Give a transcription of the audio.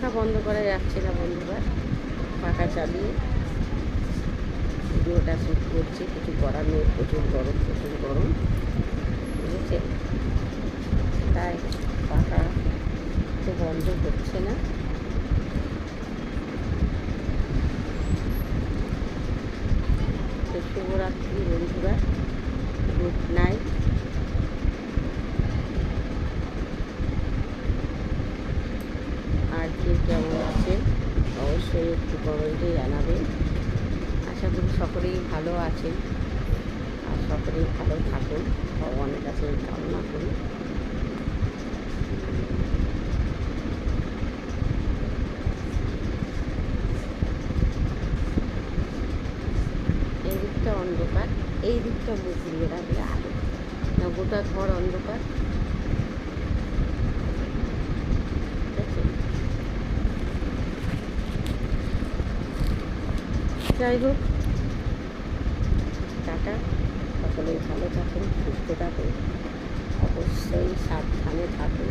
পাখা বন্ধ করা যাচ্ছে না বন্ধুরা, পাখা চালিয়ে ভিডিওটা শ্যুট করছি, কিছু করার নেই, প্রচুর গরম বুঝেছে, তাই পাখা তো বন্ধ হচ্ছে না। তো শুভরাত্রি বন্ধুরা, গুড নাইট। আর কে কেমন আছেন অবশ্যই একটু কমেন্টে জানাবেন। আশা করি সকলেই ভালো আছেন আর সকলেই ভালো থাকুন, ভগবানের কাছে কামনা করি। এই দিকটা অন্ধকার, এই দিকটা মুখ ঘুরিয়ে রাখলে আলো, না গোটা ঘর অন্ধকার। যাই হোক, টাটা, সকলেই ভালো থাকুন, সুস্থ থাকুন, অবশ্যই সাবধানে থাকুন।